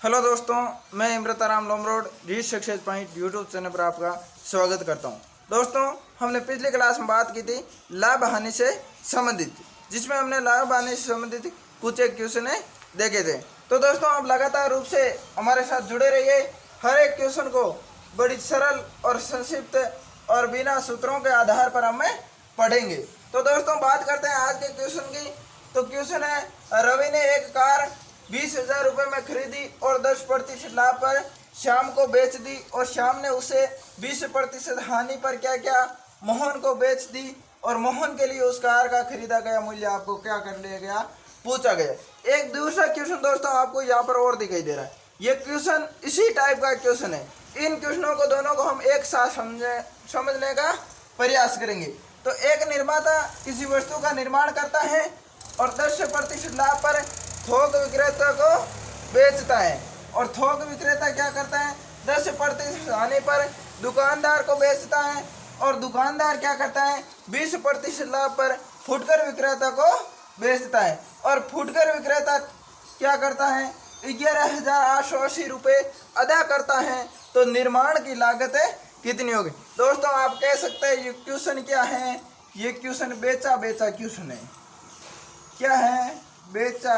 Hello दोस्तों, मैं Imrataram Lomrod reach success point YouTube channel पर आपका स्वागत करता हूं। दोस्तों, हमने पिछली क्लास में बात की थी लाभ हानि से संबंधित, जिसमें हमने लाभ हानि से संबंधित कुछ एक क्वेश्चन देखे थे। तो दोस्तों, आप लगातार रूप से हमारे साथ जुड़े रहिए। हर एक क्वेश्चन को बड़ी सरल और संक्षिप्त और बिना सूत्रों के आधार पर हमें पढ़ेंगे। तो दोस्तों, बात करते हैं आज के क्वेश्चन की। तो क्वेश्चन है, रवि ने एक कार 20,000 रुपये में खरीदी और 10% लाभ पर श्याम को बेच दी, और श्याम ने उसे 20% हानि पर क्या क्या मोहन को बेच दी, और मोहन के लिए उस कार का खरीदा गया मूल्य आपको क्या कर लिया गया, पूछा गया। एक दूसरा क्वेश्चन दोस्तों आपको यहाँ पर और दिखाई दे रहा है। ये क्वेश्चन इसी टाइप का क्वेश्चन है। इन क्वेश्चनों को दोनों को हम एक साथ समझने का प्रयास करेंगे। तो एक निर्माता किसी वस्तु का निर्माण करता है और 10% लाभ पर थोक विक्रेता को बेचता है, और थोक विक्रेता क्या करता है, 10% हानि पर दुकानदार को बेचता है, और दुकानदार क्या करता है, 20% लाभ पर फुटकर विक्रेता को बेचता है, और फुटकर विक्रेता क्या करता है, 11,880 रुपये अदा करता है। तो निर्माण की लागत कितनी होगी? दोस्तों, आप कह सकते हैं ये क्वेश्चन क्या है, ये क्वेश्चन बेचा बेचा क्वेश्चन है। क्या है? बेचा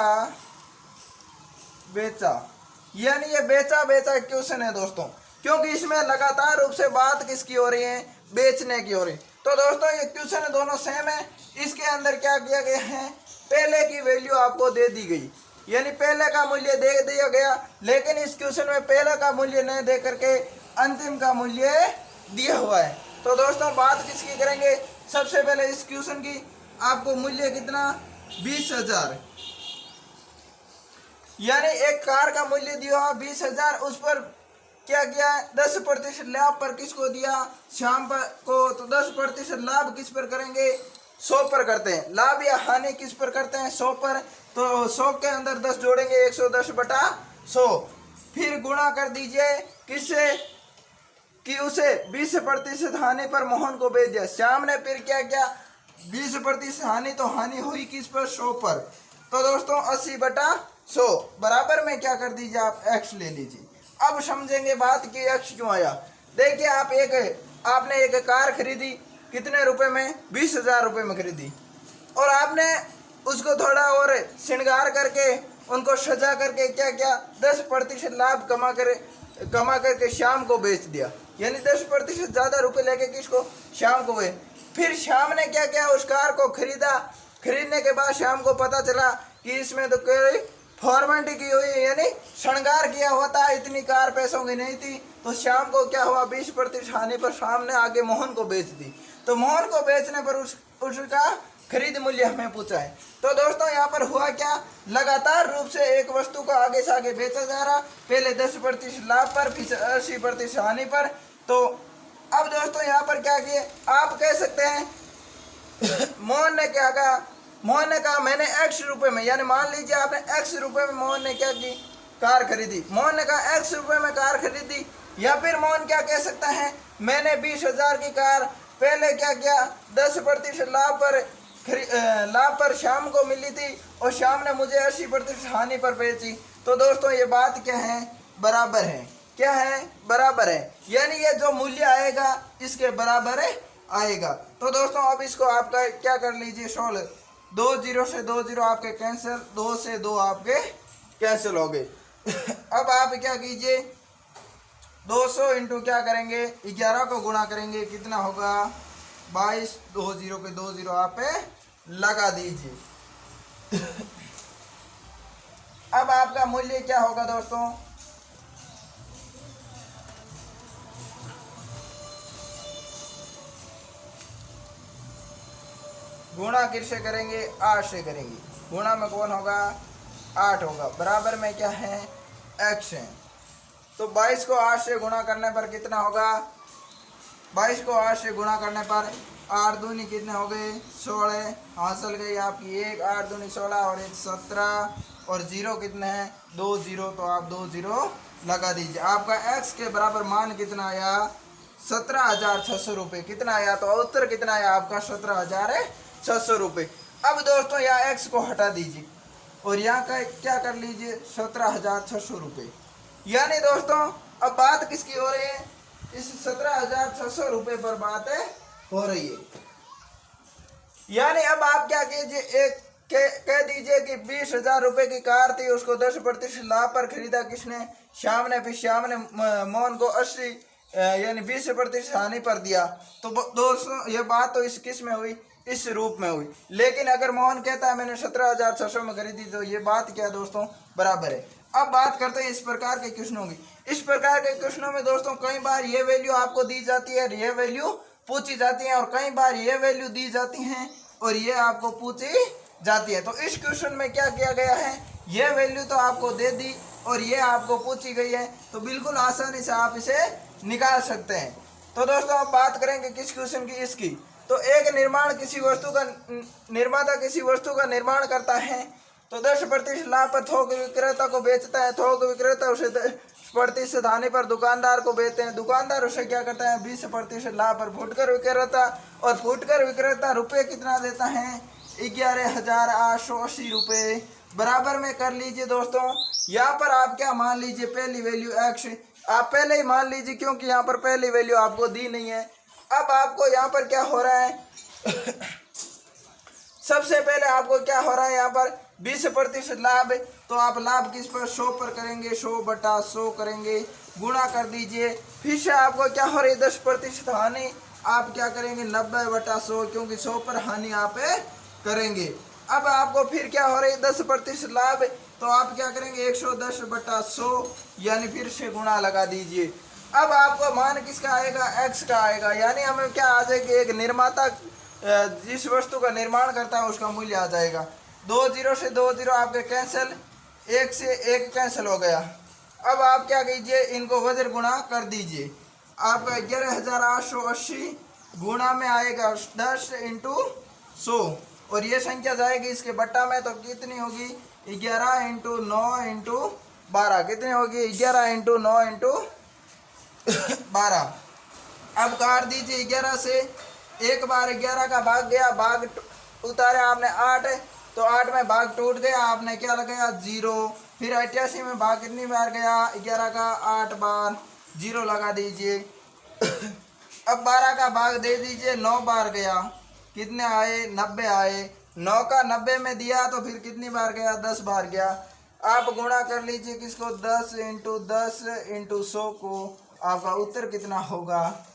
बेचा, यानी ये बेचा बेचा क्वेश्चन है दोस्तों, क्योंकि इसमें लगातार रूप से बात किसकी हो रही है, बेचने की हो रही है। तो दोस्तों, ये क्वेश्चन दोनों सेम है। इसके अंदर क्या किया गया है, पहले की वैल्यू आपको दे दी गई, यानी पहले का मूल्य दे दिया गया, लेकिन इस क्वेश्चन में पहले का मूल्य नहीं दे करके अंतिम का मूल्य दिया हुआ है। तो दोस्तों, बात किसकी करेंगे, सबसे पहले इस क्वेश्चन की। आपको मूल्य कितना, 20,000, यानी एक कार का मूल्य दिया 20,000, उस पर क्या किया, 10% लाभ पर किसको दिया, श्याम पर को। तो 10% लाभ किस पर करेंगे, 100 पर करते हैं। लाभ या हानि किस पर करते हैं, 100 पर। तो 100 के अंदर 10 जोड़ेंगे, 110/100, फिर गुणा कर दीजिए किससे, कि उसे 20% हानि पर मोहन को बेच दिया। श्याम ने फिर क्या किया, 20% हानि, तो हानि हुई किस पर, 100 पर। तो दोस्तों 80/100 बराबर में क्या कर दीजिए, आप x ले लीजिए। अब समझेंगे बात कि x क्यों आया। देखिए, आपने एक कार खरीदी, कितने रुपए में, 20,000 रुपये में खरीदी, और आपने उसको थोड़ा और श्रृंगार करके, उनको सजा करके क्या किया, 10% लाभ कमा करके श्याम को बेच दिया, यानी 10% ज़्यादा रुपये लेके किसको, श्याम को बेच। फिर श्याम ने क्या किया, उस कार को खरीदा। खरीदने के बाद श्याम को पता चला कि इसमें तो कोई फॉर्मेलिटी की हुई, यानी श्रृंगार किया होता है, इतनी कार पैसों की नहीं थी। तो श्याम को क्या हुआ, 20% हानि पर श्याम ने आगे मोहन को बेच दी। तो मोहन को बेचने पर उसका खरीद मूल्य हमें पूछा है। तो दोस्तों, यहाँ पर हुआ क्या, लगातार रूप से एक वस्तु को आगे से आगे बेचा जा रहा, पहले 10% लाभ पर, फिर 80% हानि पर। तो अब दोस्तों यहाँ पर क्या किए, आप कह सकते हैं मोहन ने क्या कहा, मोहन ने कहा मैंने x रुपये में, यानी मान लीजिए आपने x रुपये में मोहन ने क्या की, कार खरीदी। मोहन ने कहा x रुपये में कार खरीदी। या फिर मोहन क्या कह सकता है, मैंने 20,000 की कार पहले क्या किया, 10% लाभ पर श्याम को मिली थी, और श्याम ने मुझे 80% हानि पर बेची। तो दोस्तों, ये बात क्या है, बराबर है। क्या है, बराबर है, यानी ये जो मूल्य आएगा इसके बराबर आएगा। तो दोस्तों, अब इसको आपका क्या कर लीजिए, सोल्व। 2 0 से 2 0 आपके कैंसिल, 2 से 2 आपके कैंसिल हो गए। अब आप क्या कीजिए, 200 इंटू क्या करेंगे, 11 को गुणा करेंगे, कितना होगा, 22। 2 0 के 2 0 आप लगा दीजिए। अब आपका मूल्य क्या होगा दोस्तों, गुणा किससे करेंगे, 8 से करेंगे। गुणा में कौन होगा, 8 होगा, बराबर में क्या है, x है। तो 22 को 8 से गुणा करने पर कितना होगा, 22 को 8 से गुणा करने पर 8 दूनी कितने हो गए, 16 हासिल गई आपकी। 1 8 दूनी 16 और 1 17, और 0 कितने हैं, 2 0। तो आप 2 0 लगा दीजिए। आपका x के बराबर मान कितना आया, 17,600 रुपये। कितना आया, तो उत्तर कितना आया आपका, 17,600 रुपये। अब दोस्तों यहाँ x को हटा दीजिए, और यहाँ का क्या कर लीजिए, 17,600 रुपये। यानी दोस्तों अब बात किसकी हो रही है, इस 17,600 रुपये पर बात हो रही है। यानी अब आप क्या कीजिए, एक कह दीजिए कि 20,000 रुपए की कार थी, उसको 10% लाभ पर खरीदा किसने, श्याम ने। फिर श्याम ने मोहन को 80 यानी 20% हानि पर दिया। तो दोस्तों ये बात तो इस किस में हुई, इस रूप में हुई। लेकिन अगर मोहन कहता है मैंने 17,600 में खरीदी, तो ये बात क्या दोस्तों बराबर है। अब बात करते हैं इस प्रकार के क्वेश्चनों की। इस प्रकार के क्वेश्चनों में दोस्तों कई बार ये वैल्यू आपको दी जाती है, ये वैल्यू पूछी जाती है, और कई बार ये वैल्यू दी जाती हैं और ये आपको पूछी जाती है। तो इस क्वेश्चन में क्या किया गया है, ये वैल्यू तो आपको दे दी और ये आपको पूछी गई है, तो बिल्कुल आसानी से आप इसे निकाल सकते हैं। तो दोस्तों अब बात करेंगे किस क्वेश्चन की, इसकी। तो एक निर्माता किसी वस्तु का निर्माण करता है, तो 10% लाभ पर थोक विक्रेता को बेचता है। थोक विक्रेता उसे 10% हानि पर दुकानदार को बेचते हैं। दुकानदार उसे क्या करता है, 20% लाभ पर फुटकर विक्रेता, और फुटकर विक्रेता रुपये कितना देता है, 11,880 रुपये। बराबर में कर लीजिए दोस्तों। यहाँ पर आप क्या मान लीजिए, पहली वैल्यू x आप पहले ही मान लीजिए, क्योंकि यहाँ पर पहली वैल्यू आपको दी नहीं है। अब आपको यहाँ पर क्या हो रहा है सबसे पहले आपको क्या हो रहा है, यहाँ पर 20% लाभ है, तो आप लाभ किस पर, 100 पर करेंगे, 100/100 करेंगे, गुणा कर दीजिए। फिर से आपको क्या हो रही है, 10% हानि, आप क्या करेंगे, 90/100, क्योंकि 100 पर हानि आप करेंगे। अब आपको फिर क्या हो रही है, 10% लाभ, तो आप क्या करेंगे, 110/100, यानी फिर से गुणा लगा दीजिए। अब आपको मान किसका आएगा, x का आएगा। यानी हमें क्या आ जाएगी, एक निर्माता जिस वस्तु का निर्माण करता है उसका मूल्य आ जाएगा। 2 0 से 2 0 आपके कैंसिल, 1 से 1 कैंसिल हो गया। अब आप क्या कीजिए, इनको वज्र गुणा कर दीजिए। आपका 11,880 गुणा में आएगा 10 × 100, और ये संख्या जाएगी इसके बट्टा में, तो कितनी होगी, 11 × 9 × 12, कितनी होगी, 11 × 9 × 12। अब काट दीजिए 11 से, एक बार 11 का भाग गया, भाग उतारे आपने 8, तो 8 में भाग टूट गया, आपने क्या लगाया, 0। फिर 88 में भाग कितनी बार गया, 11 का 8 बार, 0 लगा दीजिए। अब 12 का भाग दे दीजिए, 9 बार गया, कितने आए, 90 आए। 9 का 90 में दिया तो फिर कितनी बार गया, 10 बार गया। आप गुणा कर लीजिए किसको, 10 × 10 × 100 को, आपका उत्तर कितना होगा,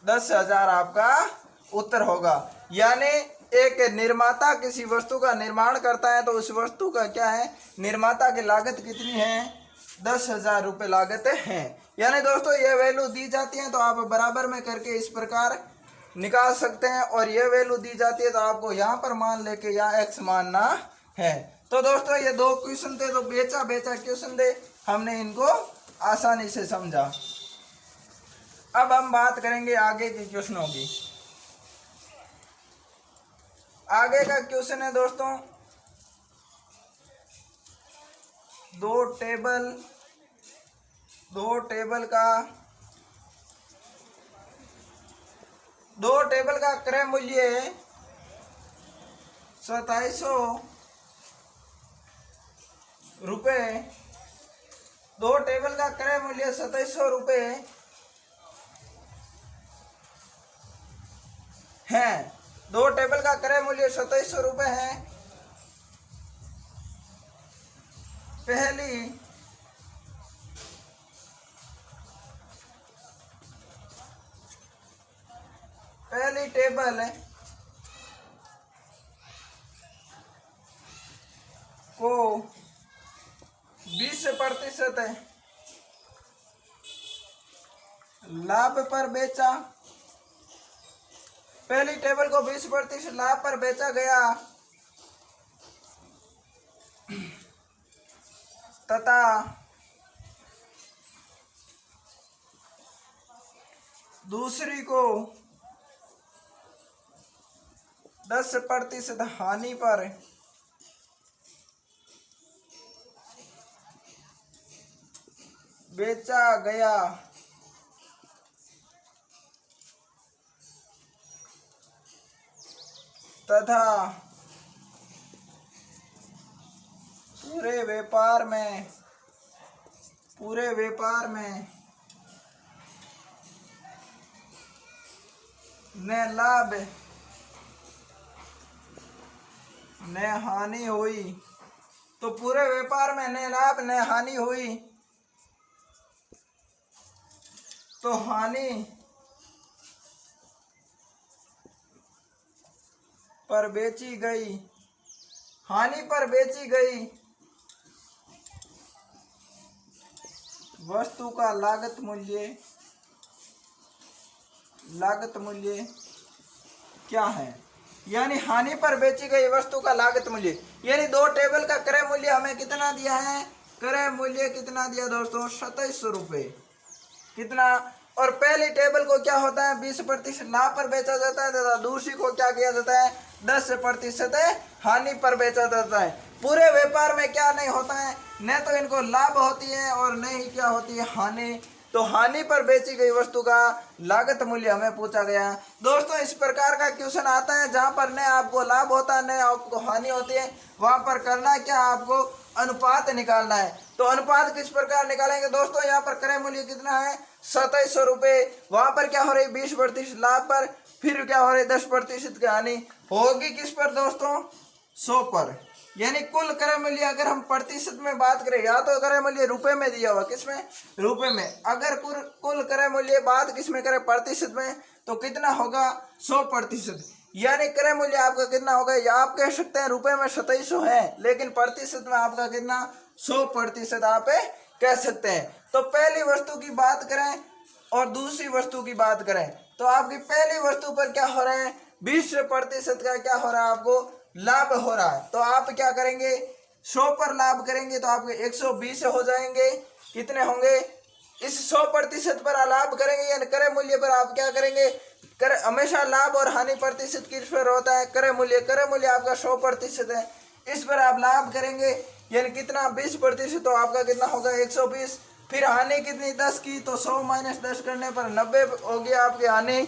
10,000 आपका उत्तर होगा। यानी एक निर्माता किसी वस्तु का निर्माण करता है, तो उस वस्तु का क्या है, निर्माता की लागत कितनी है, 10,000 रुपये लागत है। यानी दोस्तों ये वैल्यू दी जाती है तो आप बराबर में करके इस प्रकार निकाल सकते हैं, और ये वैल्यू दी जाती है तो आपको यहाँ पर मान लेके यहाँ x मानना है। तो दोस्तों ये 2 क्वेश्चन थे, तो बेचा क्वेश्चन थे, हमने इनको आसानी से समझा। अब हम बात करेंगे आगे के क्वेश्चनों की। आगे का क्वेश्चन है दोस्तों, दो टेबल का क्रय मूल्य 2700 रुपये। 2 टेबल का क्रय मूल्य 2700 रुपये है। 2 टेबल का क्रय मूल्य 2700 रुपये है। पहली टेबल को 20% लाभ पर बेचा। पहली टेबल को 20% लाभ पर बेचा गया तथा दूसरी को 10% हानि पर बेचा गया तथा पूरे व्यापार में पूरे व्यापार में न लाभ न हानि हुई। तो पूरे व्यापार में न लाभ न हानि हुई तो हानि पर बेची गई, हानि पर बेची गई वस्तु का लागत मूल्य क्या है। यानी हानि पर बेची गई वस्तु का लागत मूल्य, यानी दो टेबल का क्रय मूल्य हमें कितना दिया है, क्रय मूल्य कितना दिया दोस्तों, 2700 रुपये। कितना, और पहली टेबल को क्या होता है 20% लाभ पर बेचा जाता है तथा दूसरी को क्या किया जाता है 10% हानि पर बेचा जाता है। पूरे व्यापार में क्या नहीं होता है, न तो इनको लाभ होती है और न ही क्या होती है हानि। तो हानि पर बेची गई वस्तु का लागत मूल्य हमें पूछा गया। दोस्तों इस प्रकार का क्वेश्चन आता है जहां पर न आपको लाभ होता है न आपको हानि होती है, वहां पर करना क्या, आपको अनुपात निकालना है। तो अनुपात किस प्रकार निकालेंगे दोस्तों, यहाँ पर क्रय मूल्य कितना है 2700 रुपये, वहां पर क्या हो रही 20% लाभ पर, फिर क्या हो रही 10% की हानि होगी किस पर दोस्तों 100 पर। यानी कुल क्रय मूल्य अगर हम प्रतिशत में बात करें, या तो क्रय मूल्य रुपए में दिया हुआ, किसमें रुपए में, अगर कुल क्रय मूल्य बात किसमें करें प्रतिशत में, तो कितना होगा 100%। यानी क्रय मूल्य आपका कितना होगा, या आप कह सकते हैं रुपए में 2700 है लेकिन प्रतिशत में आपका कितना 100% आप कह सकते हैं। तो पहली वस्तु की बात करें और दूसरी वस्तु की बात करें, तो आपकी पहली वस्तु पर क्या हो रहा है 20% का क्या हो रहा है आपको लाभ हो रहा है। तो आप क्या करेंगे 100 पर लाभ करेंगे तो आपके 120 हो जाएंगे, कितने होंगे, इस 100% पर लाभ करेंगे यानी क्रय मूल्य पर आप क्या करेंगे, हमेशा लाभ और हानि प्रतिशत किस पर होता है क्रय मूल्य आपका 100% है, इस पर आप लाभ करेंगे यानी कितना 20%, तो आपका कितना होगा 120। फिर हानि कितनी 10 की, तो 100 - 10 करने पर 90 हो गया आपकी हानि।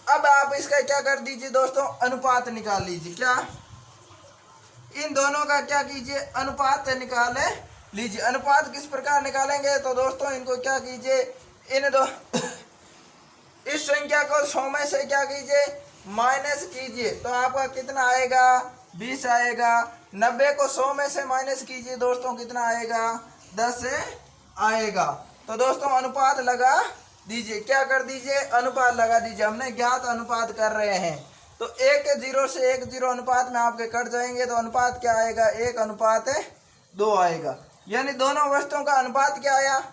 अब आप इसका क्या कर दीजिए दोस्तों अनुपात निकाल लीजिए, क्या इन दोनों का क्या कीजिए अनुपात निकाल लीजिए। अनुपात किस प्रकार निकालेंगे, तो दोस्तों इनको क्या कीजिए, इन दो इस संख्या को 100 में से क्या कीजिए माइनस कीजिए, तो आपका कितना आएगा 20 आएगा। 90 को 100 में से माइनस कीजिए दोस्तों, कितना आएगा 10 आएगा। तो दोस्तों अनुपात लगा दीजिए, क्या कर दीजिए अनुपात लगा दीजिए। हमने ज्ञात अनुपात कर रहे हैं, तो 1:0 से 1:0 अनुपात में आपके कट जाएंगे, तो अनुपात क्या आएगा 1:2 आएगा। यानी दोनों वस्तुओं का अनुपात क्या आया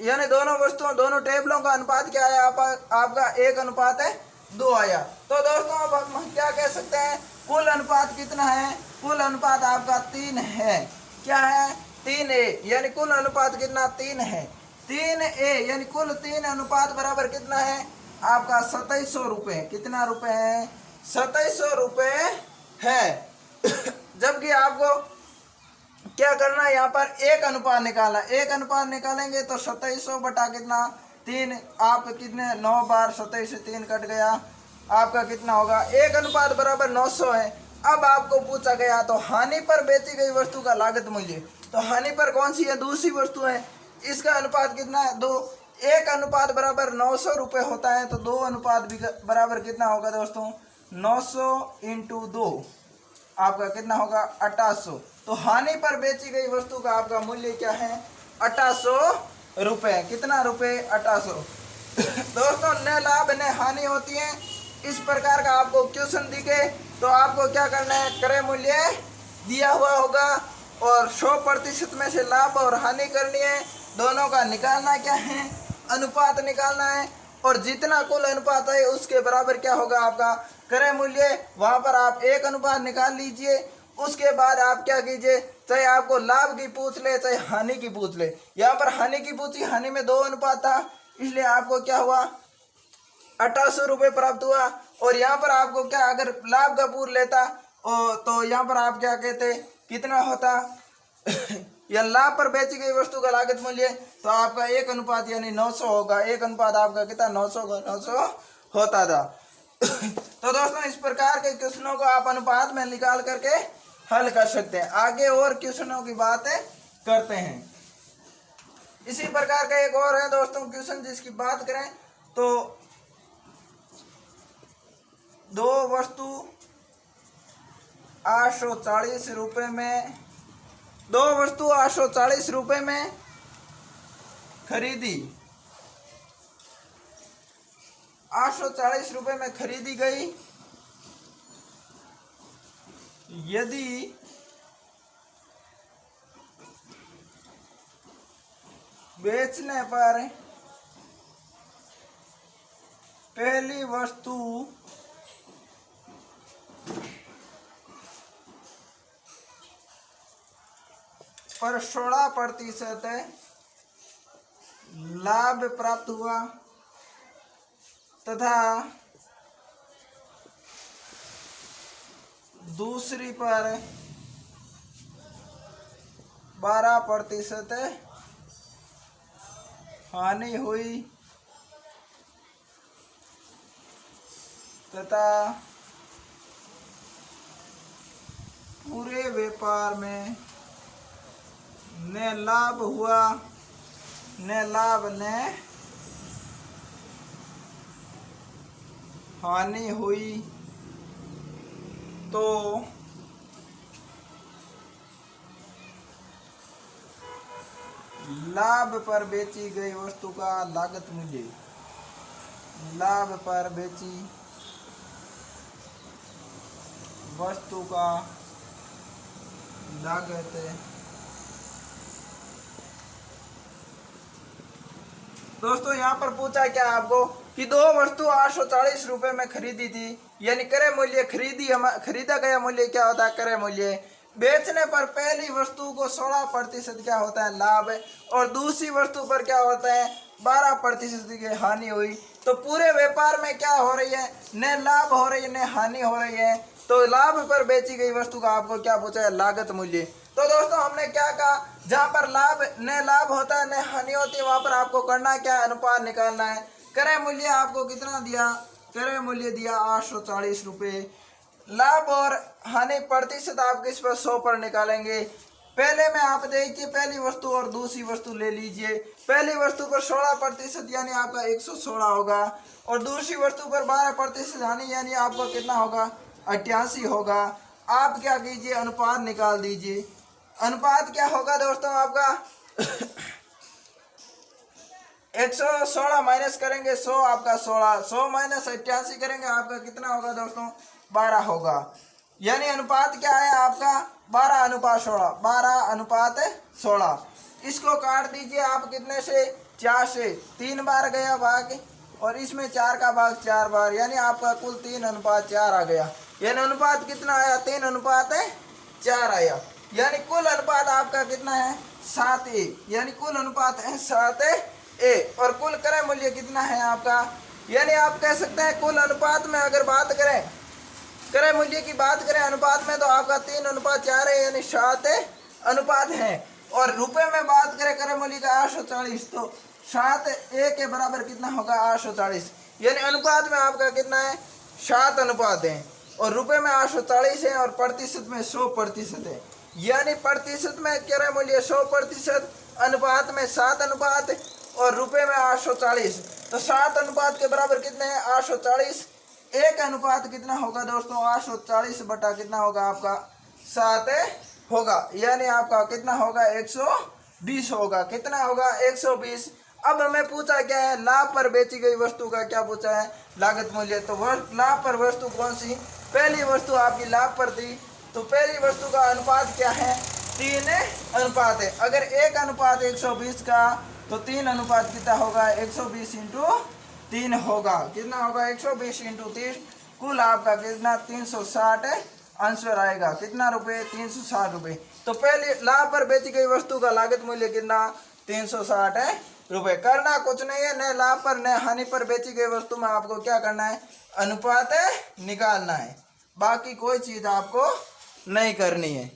यानी दोनों टेबलों का अनुपात क्या आया आपका 1:2 आया। तो दोस्तों अब हम क्या कह सकते हैं कुल अनुपात कितना है, कुल अनुपात आपका 3 है, क्या है 3A, यानी कुल अनुपात कितना 3 है, 3A यानी कुल 3 अनुपात बराबर कितना है आपका 2700 रुपये। कितना रुपए है 2700 रुपये है। जबकि आपको क्या करना है यहाँ पर एक अनुपात निकालना, एक अनुपात निकालेंगे तो 2700 बटा कितना 3, आप कितने 9 बार 27 से 3 कट गया, आपका कितना होगा 1 अनुपात बराबर 900 है। अब आपको पूछा गया तो हानि पर बेची गई वस्तु का लागत मूल्य, तो हानि पर कौन सी है दूसरी वस्तु है, इसका अनुपात कितना है 2, 1 अनुपात बराबर 900 रुपये होता है, तो 2 अनुपात भी बराबर कितना होगा दोस्तों 900 × 2 आपका कितना होगा 2800। तो हानि पर बेची गई वस्तु का आपका मूल्य क्या है 2800 रुपये। कितना रुपये 2800। दोस्तों न लाभ न हानि होती है, इस प्रकार का आपको क्वेश्चन दिखे तो आपको क्या करना है क्रय मूल्य दिया हुआ होगा और 100% में से लाभ और हानि करनी है, दोनों का निकालना क्या है अनुपात निकालना है, और जितना कुल अनुपात है उसके बराबर क्या होगा आपका क्रय मूल्य। वहां पर आप 1 अनुपात निकाल लीजिए, उसके बाद आप क्या कीजिए चाहे आपको लाभ की पूछ ले चाहे हानि की पूछ ले, यहाँ पर हानि की पूछी, हानि में 2 अनुपात था इसलिए आपको क्या हुआ 2800 रुपये प्राप्त हुआ। और यहाँ पर आपको क्या अगर लाभ का पूछ लेता तो यहाँ पर आप क्या कहते कितना होता या लाभ पर बेची गई वस्तु का लागत मूल्य, तो आपका 1 अनुपात यानी 900 होगा, 1 अनुपात आपका कितना 900 होता था। तो दोस्तों इस प्रकार के क्वेश्चनों को आप अनुपात में निकाल करके हल कर सकते हैं। आगे और क्वेश्चनों की बात करते हैं। इसी प्रकार का एक और है दोस्तों क्वेश्चन जिसकी बात करें तो दो वस्तु 840 रुपये में, दो वस्तु 840 रुपये में खरीदी, 840 रुपये में खरीदी गई। यदि बेचने पर पहली वस्तु पर 16% लाभ प्राप्त हुआ तथा दूसरी पर 12% हानि हुई तथा पूरे व्यापार में न लाभ हुआ न हानि हुई तो लाभ पर बेची गई वस्तु का लागत मूल्य, लाभ पर बेची वस्तु का लागत दोस्तों यहाँ पर पूछा क्या आपको कि दो वस्तु 840 रुपये में खरीदी थी, यानी क्रय मूल्य खरीदा गया मूल्य क्या होता है क्रय मूल्य। बेचने पर पहली वस्तु को 16% क्या होता है लाभ, और दूसरी वस्तु पर क्या होता है 12% की हानि हुई। तो पूरे व्यापार में क्या हो रही है न लाभ हो रही है न हानि हो रही है। तो लाभ पर बेची गई वस्तु का आपको क्या पूछा है लागत मूल्य। तो दोस्तों हमने क्या कहा, जहाँ पर लाभ होता है न हानि होती है वहाँ पर आपको करना क्या है अनुपात निकालना है। क्रय मूल्य आपको कितना दिया, क्रय मूल्य दिया 840 रुपये, लाभ और हानि प्रतिशत आप किस पर 100 पर निकालेंगे। पहले में आप देखिए पहली वस्तु और दूसरी वस्तु ले लीजिए। पहली वस्तु पर 16% यानी आपका 116 होगा, और दूसरी वस्तु पर 12% हानि यानी आपका कितना होगा 88 होगा। आप क्या कीजिए अनुपात निकाल दीजिए। अनुपात क्या होगा दोस्तों आपका 116 माइनस करेंगे 100 आपका 16, 100 माइनस 88 करेंगे आपका कितना होगा दोस्तों 12 होगा। यानी अनुपात क्या है आपका 12:16, 12:16। इसको काट दीजिए आप कितने से 4 से, 3 बार गया भाग और इसमें 4 का भाग 4 बार, यानी आपका कुल 3:4 आ गया। यानी अनुपात कितना आया 3:4 आया। यानी कुल अनुपात आपका कितना है 7:1, यानी कुल अनुपात है 7:1। और कुल क्रय मूल्य कितना है आपका, यानी आप कह सकते हैं कुल अनुपात में अगर बात करें क्रय मूल्य की बात करें अनुपात में तो आपका 3:4 है, यानी 7 अनुपात है। और रुपए में बात करें क्रय मूल्य का 840 तो 7:1 के बराबर कितना होगा 840। यानी अनुपात में आपका कितना है 7 अनुपात है, और रुपए में 840 है, और प्रतिशत में 100% है। यानी प्रतिशत में क्रय मूल्य 100%, अनुपात में 7 अनुपात और रुपए में 840। तो 7 अनुपात के बराबर कितने हैं 840। एक अनुपात कितना होगा दोस्तों 840 बटा कितना होगा आपका 7 होगा, यानी आपका कितना होगा 120 होगा। कितना होगा 120। अब हमें पूछा क्या है लाभ पर बेची गई वस्तु का क्या पूछा है लागत मूल्य। तो लाभ पर वस्तु कौन सी, पहली वस्तु आपकी लाभ पर थी, तो पहली वस्तु का अनुपात क्या है 3 अनुपात है। अगर 1 अनुपात 120 का तो 3 अनुपात कितना होगा 120 × 3 होगा। कितना होगा 120 × 3, कुल आपका कितना 360 आंसर आएगा। कितना रुपए 360 रुपये। तो पहले लाभ पर बेची गई वस्तु का लागत मूल्य कितना 360 रुपये। करना कुछ नहीं है, न लाभ पर न हानि पर बेची गई वस्तु में आपको क्या करना है अनुपात निकालना है, बाकी कोई चीज आपको नहीं करनी है।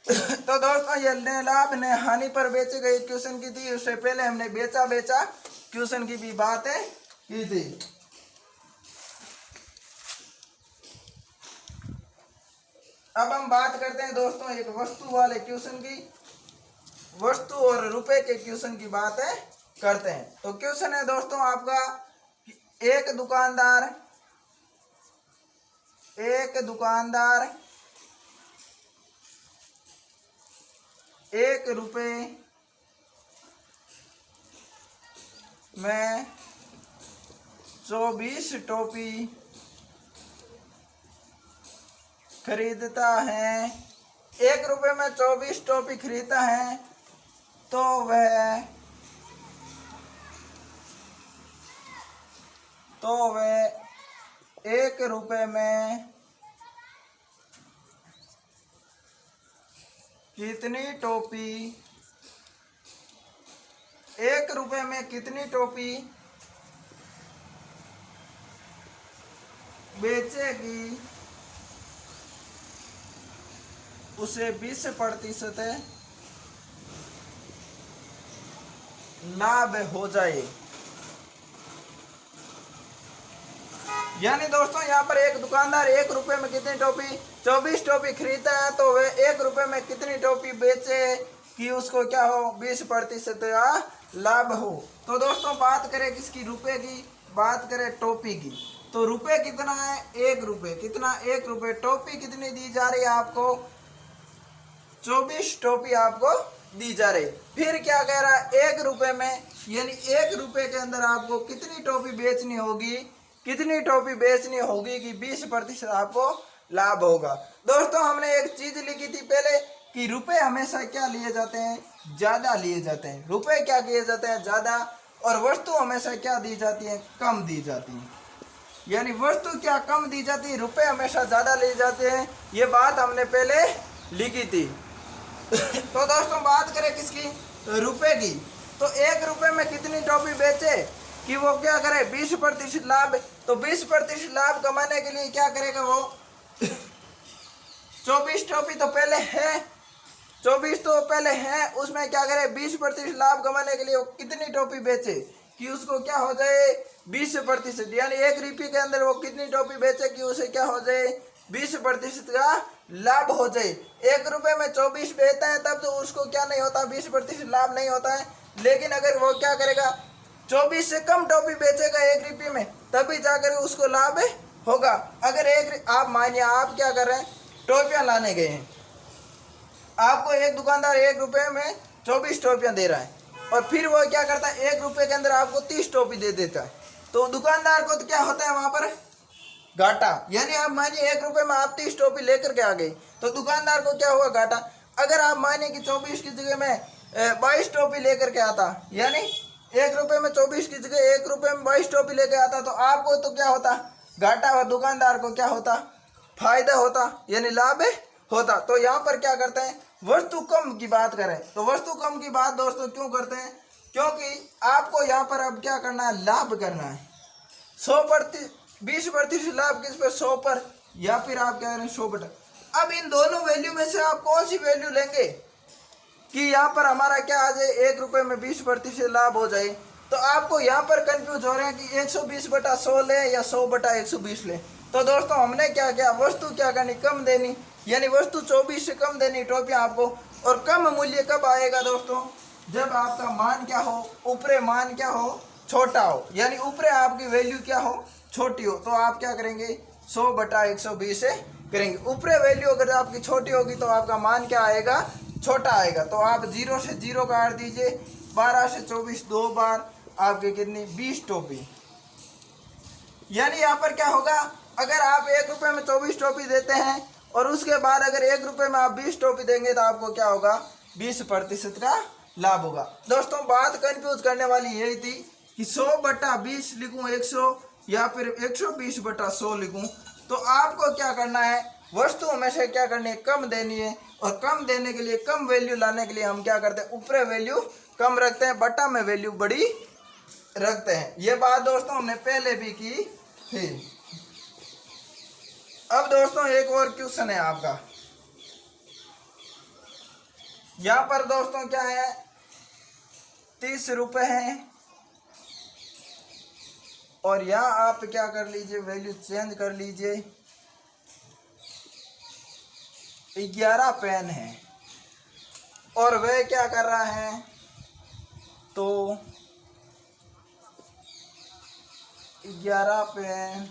तो दोस्तों ये न लाभ न हानि पर बेची गई क्वेश्चन की थी, उससे पहले हमने बेचा क्वेश्चन की भी बातें की थी। अब हम बात करते हैं दोस्तों एक वस्तु वाले क्वेश्चन की। वस्तु और रुपए के क्वेश्चन की बात है करते हैं। तो क्वेश्चन है दोस्तों आपका, एक दुकानदार 1 रुपए में 24 टोपी खरीदता है, 1 रुपए में 24 टोपी खरीदता है, तो वह 1 रुपए में कितनी टोपी 1 रुपए में कितनी टोपी बेचेगी, उसे 20% लाभ हो जाए। यानी दोस्तों यहाँ पर एक दुकानदार 1 रुपए में कितनी टोपी 24 टोपी खरीदता है, तो वह 1 रुपए में कितनी टोपी बेचे कि उसको क्या हो 20% का लाभ हो। तो दोस्तों बात करें किसकी, रुपए की, बात करें टोपी की। तो रुपए कितना है 1 रुपए, कितना 1 रुपए, टोपी कितनी दी जा रही है आपको 24 टोपी आपको दी जा रही। फिर क्या कह रहा है 1 रुपए में, यानी 1 रुपए के अंदर आपको कितनी टोपी बेचनी होगी, कितनी टोपी बेचनी होगी कि 20% आपको लाभ होगा। दोस्तों हमने एक चीज लिखी थी पहले कि रुपए हमेशा क्या लिए जाते हैं, ज्यादा लिए जाते हैं। रुपए क्या किए जाते हैं ज्यादा, और वस्तु हमेशा क्या दी जाती है, कम दी जाती है। यानी वस्तु क्या कम दी जाती है, रुपए हमेशा ज्यादा लिए जाते हैं। ये बात हमने पहले लिखी थी। तो दोस्तों बात करें किसकी, रुपए की। तो 1 रुपए में कितनी टोपी बेचे कि वो क्या करे 20% लाभ। तो 20% लाभ कमाने के लिए क्या करेगा वो 24 टोपी तो पहले है, 24 तो पहले है, उसमें क्या करे 20% लाभ कमाने के लिए वो कितनी टोपी बेचे कि उसको क्या हो जाए 20%। यानी 1 रुपये के अंदर वो कितनी टोपी बेचे कि उसे क्या हो जाए 20% का लाभ हो जाए। 1 रुपए में 24 बेचता है तब तो उसको क्या नहीं होता 20% लाभ नहीं होता है। लेकिन अगर वो क्या करेगा 24 से कम टोपी बेचेगा 1 रुपये में, तभी जाकर उसको लाभ होगा। अगर आप मानिए आप क्या कर रहे हैं, टोपियां लाने गए हैं, आपको एक दुकानदार 1 रुपये में 24 टोपियां दे रहा है, और फिर वो क्या करता है 1 रुपये के अंदर आपको 30 टोपी दे देता है, तो दुकानदार को तो क्या होता है वहां पर घाटा। यानी आप मानिए 1 रुपये में आप 30 टोपी लेकर के आ गए, तो दुकानदार को क्या हुआ घाटा। अगर आप मानिए कि 24 की जगह में 22 टोपी लेकर के आता, यानी 1 रुपये में 24 की जगह 1 रुपये में 22 टोपी लेकर आता, तो आपको तो क्या होता घाटा, और दुकानदार को क्या होता फायदा होता, यानी लाभ होता। तो यहाँ पर क्या करते हैं वस्तु कम की बात करें, तो वस्तु कम की बात दोस्तों क्यों करते हैं, क्योंकि आपको यहाँ पर अब क्या करना है लाभ करना है। 20% लाभ किस पर 100 पर, या फिर आप क्या करें 100 पर। अब इन दोनों वैल्यू में से आप कौन सी वैल्यू लेंगे कि यहाँ पर हमारा क्या आ जाए 1 रुपये में 20% लाभ हो जाए। तो आपको यहाँ पर कंफ्यूज हो रहे हैं कि 120/100 ले या 100/120 ले। तो दोस्तों हमने क्या किया, वस्तु क्या करनी कम देनी, यानी वस्तु 24 से कम देनी टोपियाँ आपको। और कम मूल्य कब आएगा दोस्तों, जब आपका मान क्या हो ऊपरे मान क्या हो छोटा हो, यानी ऊपरे आपकी वैल्यू क्या हो छोटी हो, तो आप क्या करेंगे 100/120 से करेंगे। ऊपरे वैल्यू अगर आपकी छोटी होगी तो आपका मान क्या आएगा छोटा आएगा। तो आप 0 से 0 काट दीजिए, 12 से 24 2 बार आपके कितनी 20 टोपी। यानी यहाँ पर क्या होगा, अगर आप 1 रुपये में 24 टोपी देते हैं और उसके बाद अगर 1 रुपये में आप 20 टोपी देंगे तो आपको क्या होगा 20% का लाभ होगा। दोस्तों बात कंफ्यूज करने वाली यही थी कि 100/20 लिखूं 100 या फिर 120/100 लिखूं। तो आपको क्या करना है वस्तु हमेशा क्या करनी है कम देनी है, और कम देने के लिए कम वैल्यू लाने के लिए हम क्या करते हैं ऊपरे वैल्यू कम रखते हैं, बटा में वैल्यू बड़ी रखते हैं। ये बात दोस्तों हमने पहले भी की थी। अब दोस्तों एक और क्वेश्चन है आपका, यहाँ पर दोस्तों क्या है 30 रुपए है, और यहाँ आप क्या कर लीजिए वैल्यू चेंज कर लीजिए 11 पेन है। और वह क्या कर रहा है, तो 11 पेन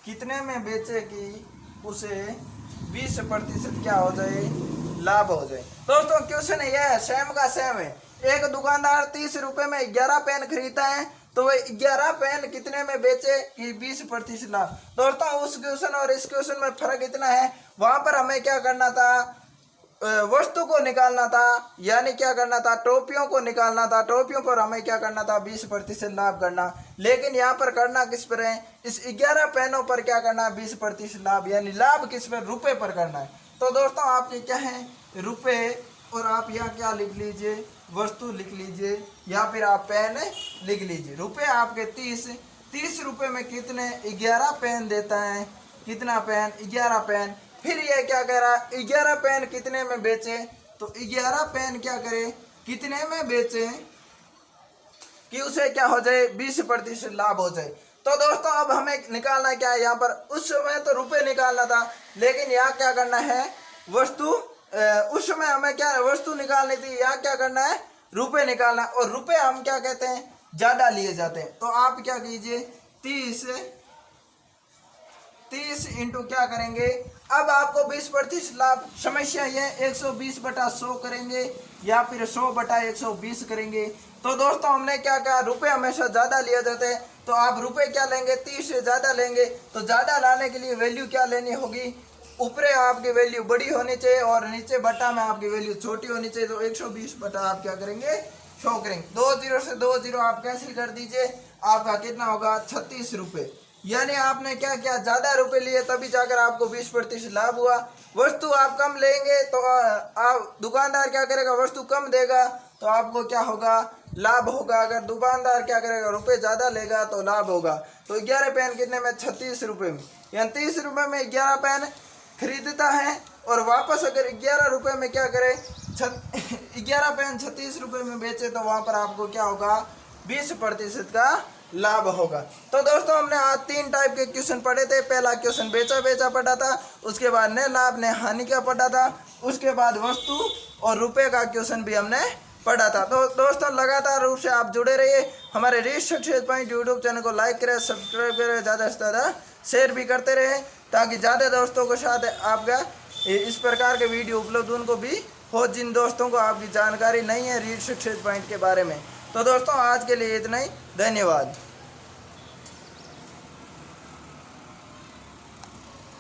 कितने में बेचे कि उसे 20% क्या हो जाए, लाभ हो जाए। दोस्तों क्वेश्चन यह है, सेम का सेम है। एक दुकानदार 30 रुपए में 11 पेन खरीदता है, तो वह 11 पेन कितने में बेचे कि 20% लाभ। दोस्तों उस क्वेश्चन और इस क्वेश्चन में फर्क इतना है, वहां पर हमें क्या करना था, वस्तु को निकालना था, यानी क्या करना था, टोपियों को निकालना था। टोपियों पर हमें क्या करना था, 20% लाभ करना। लेकिन यहाँ पर करना किस पर है, इस 11 पेनों पर क्या करना है, 20% लाभ, यानी लाभ किस पर, रुपए पर करना है। तो दोस्तों आपके क्या है, रुपए, और आप यहाँ क्या लिख लीजिए, वस्तु लिख लीजिए, या फिर आप पेन लिख लीजिए। रुपए आपके 30 रुपए में कितने, 11 पेन देता है। कितना पेन, 11 पेन। फिर ये क्या कह रहा है, 11 पेन कितने में बेचे, तो 11 पेन क्या करे, कितने में बेचे कि उसे क्या हो जाए, 20% लाभ हो जाए। तो दोस्तों अब हमें निकालना क्या है, यहाँ पर उस समय तो रुपए निकालना था, लेकिन यहाँ क्या करना है, वस्तु, उस समय हमें क्या वस्तु निकालनी थी, यहाँ क्या करना है, रुपए निकालना। और रुपए हम क्या कहते हैं, ज्यादा लिए जाते हैं। तो आप क्या कीजिए, 30 इंटू क्या करेंगे, अब आपको 20% लाभ। समस्या ये 120/100 करेंगे या फिर 100/120 करेंगे। तो दोस्तों हमने क्या कहा, रुपए हमेशा ज़्यादा लिया जाते हैं, तो आप रुपए क्या लेंगे, 30 से ज़्यादा लेंगे। तो ज़्यादा लाने के लिए वैल्यू क्या लेनी होगी, ऊपर आपकी वैल्यू बड़ी होनी चाहिए और नीचे बटा में आपकी वैल्यू छोटी होनी चाहिए। तो 120 आप क्या करेंगे, 100 करेंगे। 2 0 से 2 0 आप कैंसिल कर दीजिए, आपका कितना होगा, 36 रुपये। यानी आपने क्या किया, ज्यादा रुपए लिए तभी जाकर आपको 20% लाभ हुआ। वस्तु आप कम लेंगे तो आप, दुकानदार क्या करेगा, वस्तु कम देगा तो आपको क्या होगा, लाभ होगा। अगर दुकानदार क्या करेगा, रुपए ज्यादा लेगा तो लाभ होगा। तो 11 पेन कितने में, 36 रुपये में, यानी 30 रुपये में 11 पेन खरीदता है, और वापस अगर 11 रुपये में क्या करे, 11 पेन 36 रुपये में बेचे, तो वहां पर आपको क्या होगा, 20% का लाभ होगा। तो दोस्तों हमने आज 3 टाइप के क्वेश्चन पढ़े थे। पहला क्वेश्चन बेचा पढ़ा था, उसके बाद ने लाभ ने हानि का पढ़ा था, उसके बाद वस्तु और रुपए का क्वेश्चन भी हमने पढ़ा था। तो दोस्तों लगातार रूप से आप जुड़े रहिए, हमारे reach success point YouTube channel को लाइक करें, सब्सक्राइब करें, ज़्यादा से ज़्यादा शेयर भी करते रहें, ताकि ज़्यादा दोस्तों के साथ आपका इस प्रकार के वीडियो उपलब्ध उनको भी हो, जिन दोस्तों को आपकी जानकारी नहीं है रीच सक्सेस पॉइंट के बारे में। तो दोस्तों आज के लिए इतना ही, धन्यवाद।